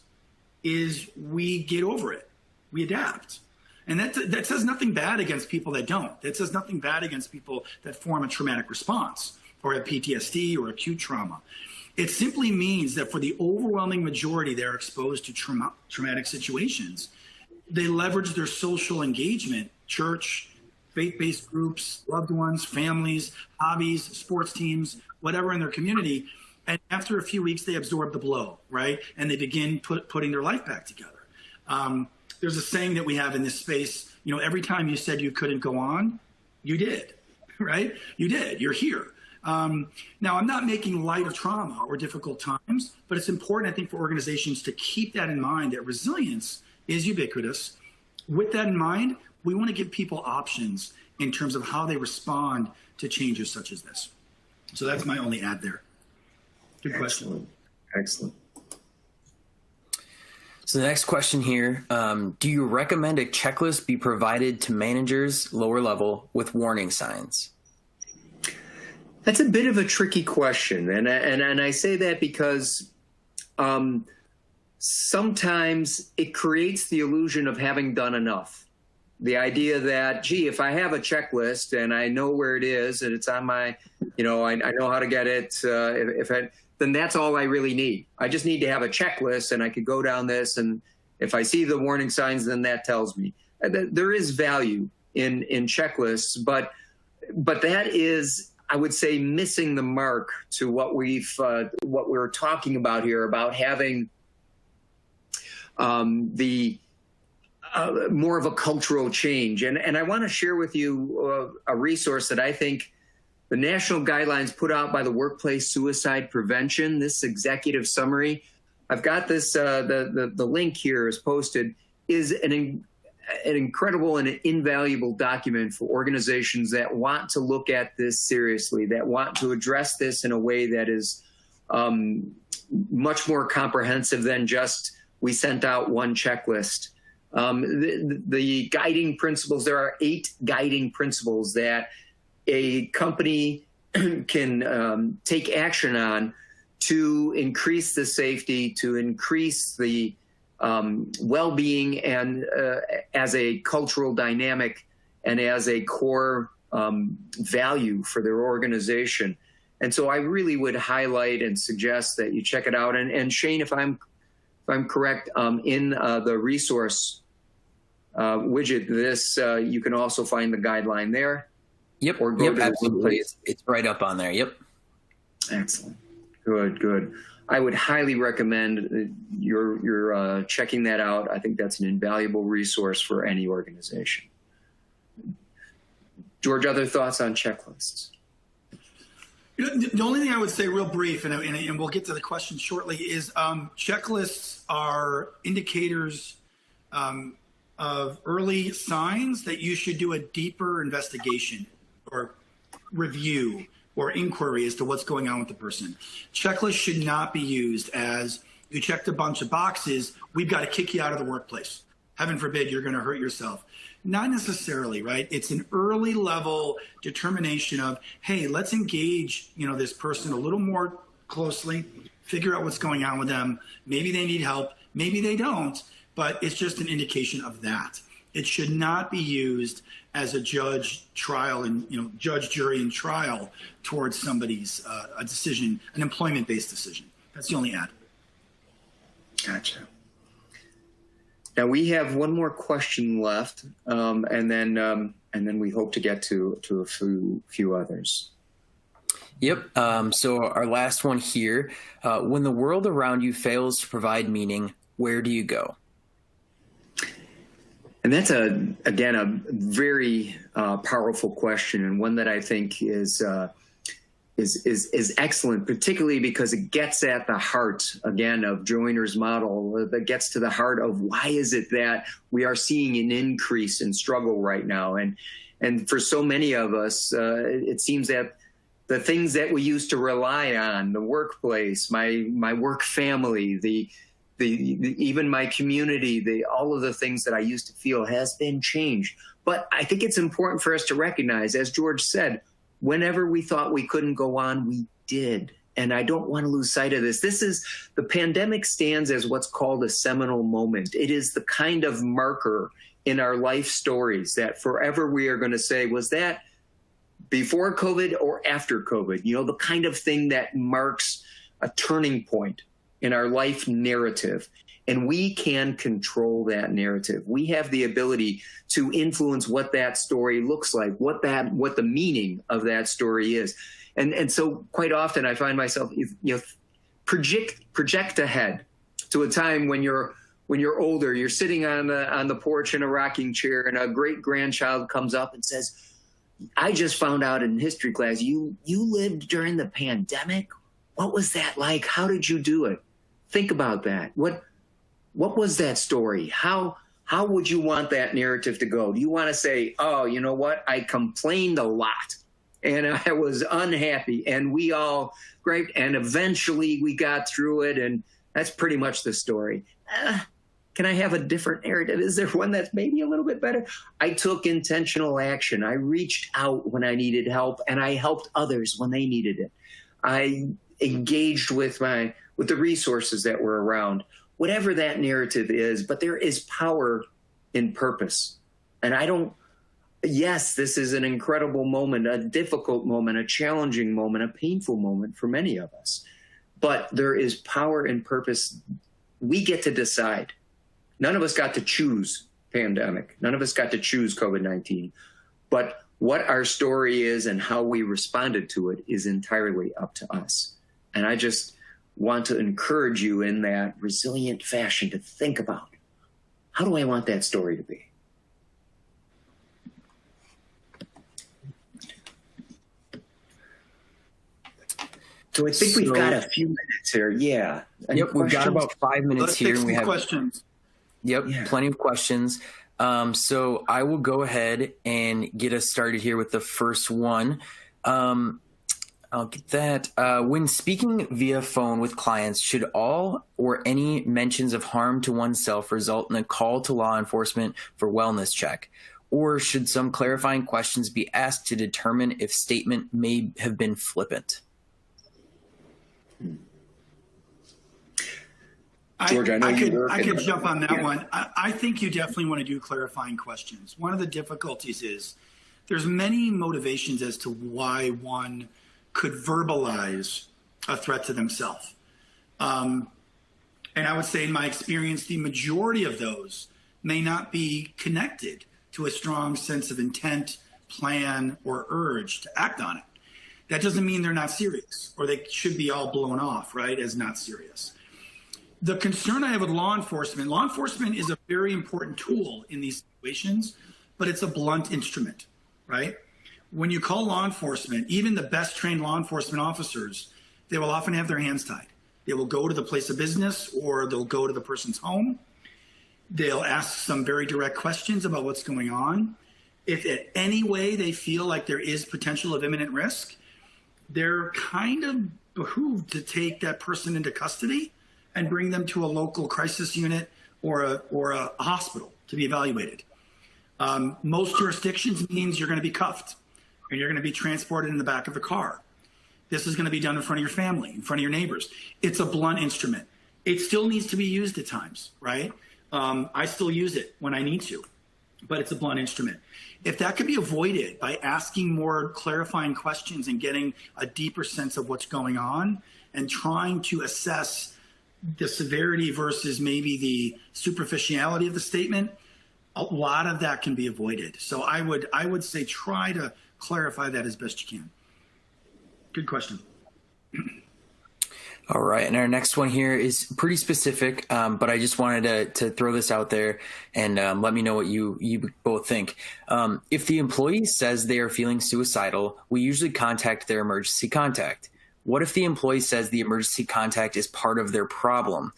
is we get over it, we adapt. And that says nothing bad against people that don't. That says nothing bad against people that form a traumatic response or have PTSD or acute trauma. It simply means that for the overwhelming majority that are exposed to traumatic situations, they leverage their social engagement, church, faith-based groups, loved ones, families, hobbies, sports teams, whatever in their community. And after a few weeks, they absorb the blow, right? And they begin putting their life back together. There's a saying that we have in this space, every time you said you couldn't go on, you did, right? You did, you're here. Now, I'm not making light of trauma or difficult times, but it's important, I think, for organizations to keep that in mind, that resilience is ubiquitous. With that in mind, we want to give people options in terms of how they respond to changes such as this. So that's my only add there. Good question. Excellent. So the next question here, do you recommend a checklist be provided to managers lower level with warning signs? That's a bit of a tricky question. And I say that because sometimes it creates the illusion of having done enough. The idea that, gee, if I have a checklist and I know where it is and it's on my, I know how to get it, then that's all I really need. I just need to have a checklist and I could go down this. And if I see the warning signs, then that tells me. There is value in checklists, but that is, I would say, missing the mark to what we're talking about here, about having more of a cultural change. And I want to share with you a resource that I think the national guidelines put out by the Workplace Suicide Prevention, this executive summary. I've got this, the link here is posted, is an incredible and invaluable document for organizations that want to look at this seriously, that want to address this in a way that is much more comprehensive than just we sent out one checklist. The guiding principles, there are 8 guiding principles that a company can take action on to increase the safety, to increase the well-being, and as a cultural dynamic and as a core value for their organization. And so I really would highlight and suggest that you check it out. And Shane, if I'm correct, in the resource widget, this you can also find the guideline there. Yep. Or go yep. to Absolutely. It's right up on there. Yep. Excellent. Good. I would highly recommend your checking that out. I think that's an invaluable resource for any organization. George, other thoughts on checklists? The only thing I would say real brief, and we'll get to the question shortly, is checklists are indicators of early signs that you should do a deeper investigation or review or inquiry as to what's going on with the person. Checklists should not be used as you checked a bunch of boxes, we've got to kick you out of the workplace. Heaven forbid you're going to hurt yourself. Not necessarily, right? It's an early level determination of, hey, let's engage, this person a little more closely, figure out what's going on with them. Maybe they need help, maybe they don't, but it's just an indication of that. It should not be used as a judge, jury, and trial towards somebody's a decision, an employment-based decision. That's the only add. Gotcha. Now we have one more question left, and then we hope to get to a few others. Yep. So our last one here: when the world around you fails to provide meaning, where do you go? And that's again a very powerful question, and one that I think is excellent, particularly because it gets at the heart again of Joiner's model. That gets to the heart of why is it that we are seeing an increase in struggle right now, and for so many of us, it seems that the things that we used to rely on, the workplace, my work family, the even my community, all of the things that I used to feel has been changed. But I think it's important for us to recognize, as George said, whenever we thought we couldn't go on, we did. And I don't want to lose sight of this. The pandemic stands as what's called a seminal moment. It is the kind of marker in our life stories that forever we are going to say, was that before COVID or after COVID? The kind of thing that marks a turning point in our life narrative. And we can control that narrative. We have the ability to influence what that story looks like, what the meaning of that story is. And so quite often I find myself, project ahead to a time when you're older, you're sitting on the porch in a rocking chair, and a great grandchild comes up and says, I just found out in history class, you lived during the pandemic. What was that like? How did you do it? Think about that. What was that story? How would you want that narrative to go? Do you want to say, oh, you know what? I complained a lot and I was unhappy and we all, great. And eventually we got through it. And that's pretty much the story. Can I have a different narrative? Is there one that's maybe a little bit better? I took intentional action. I reached out when I needed help, and I helped others when they needed it. I engaged with the resources that were around, whatever that narrative is, but there is power in purpose. And yes, this is an incredible moment, a difficult moment, a challenging moment, a painful moment for many of us. But there is power in purpose. We get to decide. None of us got to choose pandemic. None of us got to choose COVID-19. But what our story is and how we responded to it is entirely up to us. And I just want to encourage you in that resilient fashion to think about, how do I want that story to be? So I think we've got a few minutes here. Yeah. Yep, we've got about 5 minutes Let's here. take And we some have questions. Yep, yeah. Plenty of questions. So I will go ahead and get us started here with the first one. I'll get that. When speaking via phone with clients, should all or any mentions of harm to oneself result in a call to law enforcement for wellness check? Or should some clarifying questions be asked to determine if statement may have been flippant? George, I could jump on that one. I think you definitely want to do clarifying questions. One of the difficulties is there's many motivations as to why one could verbalize a threat to themselves. And I would say in my experience, the majority of those may not be connected to a strong sense of intent, plan, or urge to act on it. That doesn't mean they're not serious, or they should be all blown off, right, as not serious. The concern I have with law enforcement is a very important tool in these situations, but it's a blunt instrument, right? when you call law enforcement, even the best trained law enforcement officers, they will often have their hands tied. They will go to the place of business or they'll go to the person's home. They'll ask some very direct questions about what's going on. If in any way they feel like there is potential of imminent risk, they're kind of behooved to take that person into custody and bring them to a local crisis unit or a hospital to be evaluated. Most jurisdictions means you're going to be cuffed and you're going to be transported in the back of the car. This is going to be done in front of your family, in front of your neighbors. It's a blunt instrument. It still needs to be used at times, right? I still use it when I need to, but it's a blunt instrument. If that could be avoided by asking more clarifying questions and getting a deeper sense of what's going on and trying to assess the severity versus maybe the superficiality of the statement, a lot of that can be avoided. So I would say try to clarify that as best you can. Good question. All right. And our next one here is pretty specific, but I just wanted to throw this out there and let me know what you both think. If the employee says they are feeling suicidal, we usually contact their emergency contact. What if the employee says the emergency contact is part of their problem,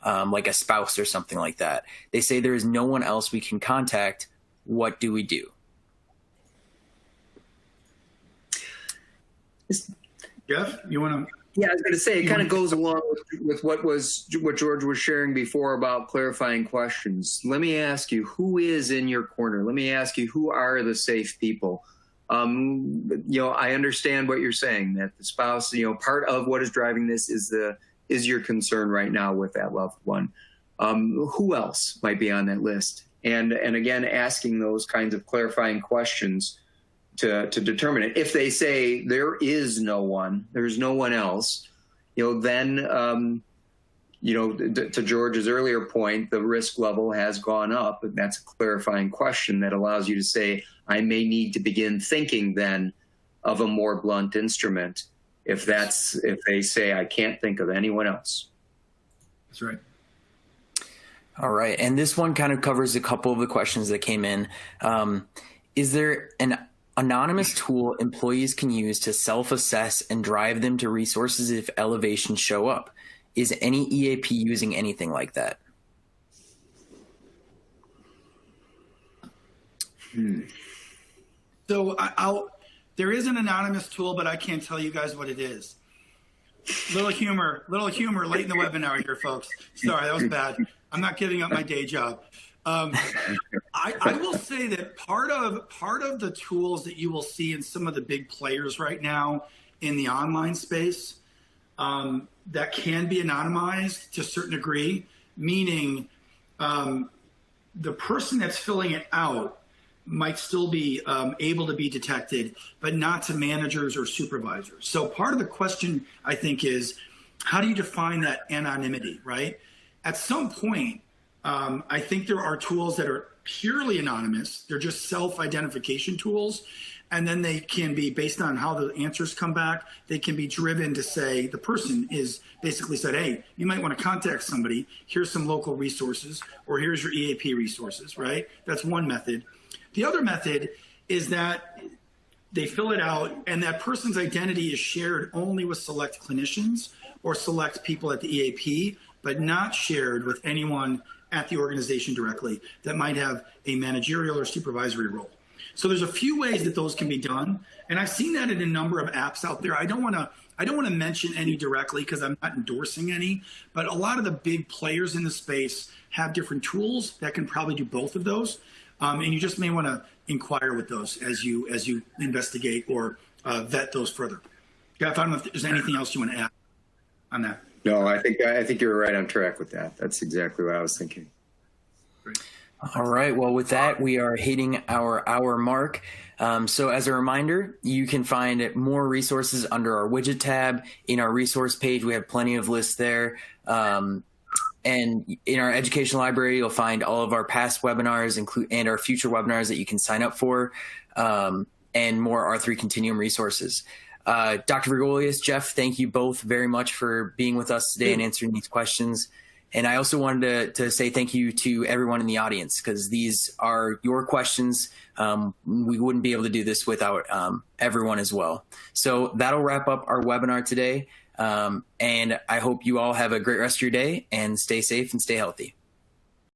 like a spouse or something like that? They say there is no one else we can contact. What do we do? Jeff, you want to? Yeah, I was going to say it kind of goes along with what George was sharing before about clarifying questions. Let me ask you, who is in your corner? Let me ask you, who are the safe people? I understand what you're saying, that the spouse, part of what is driving this is your concern right now with that loved one. Who else might be on that list? And again, asking those kinds of clarifying questions to determine it. If they say there is no one, there's no one else, then, to George's earlier point, the risk level has gone up, and that's a clarifying question that allows you to say, I may need to begin thinking then of a more blunt instrument if they say I can't think of anyone else. That's right. All right. And this one kind of covers a couple of the questions that came in. Is there an anonymous tool employees can use to self-assess and drive them to resources if elevations show up? Is any EAP using anything like that? So there is an anonymous tool, but I can't tell you guys what it is. Little humor late in the webinar here, folks. Sorry, that was bad. I'm not giving up my day job. I will say that part of the tools that you will see in some of the big players right now in the online space that can be anonymized to a certain degree, meaning the person that's filling it out might still be able to be detected, but not to managers or supervisors. So part of the question, I think, is how do you define that anonymity, right? At some point, I think there are tools that are purely anonymous. They're just self-identification tools. And then they can be, based on how the answers come back, they can be driven to say, the person is basically said, hey, you might want to contact somebody. Here's some local resources, or here's your EAP resources, right? That's one method. The other method is that they fill it out and that person's identity is shared only with select clinicians or select people at the EAP, but not shared with anyone at the organization directly that might have a managerial or supervisory role. So there's a few ways that those can be done. And I've seen that in a number of apps out there. I don't want to mention any directly because I'm not endorsing any, but a lot of the big players in the space have different tools that can probably do both of those. And you just may want to inquire with those as you investigate or vet those further. Jeff, I don't know if there's anything else you want to add on that. No, I think you're right on track with that. That's exactly what I was thinking. Great. All right. Well, with that, we are hitting our hour mark. So as a reminder, you can find more resources under our widget tab. In our resource page, we have plenty of lists there. And in our education library, you'll find all of our past webinars and our future webinars that you can sign up for, and more R3 Continuum resources. Dr. Virgolius, Jeff, thank you both very much for being with us today and answering these questions. And I also wanted to say thank you to everyone in the audience, because these are your questions. We wouldn't be able to do this without everyone as well. So that'll wrap up our webinar today. And I hope you all have a great rest of your day, and stay safe and stay healthy.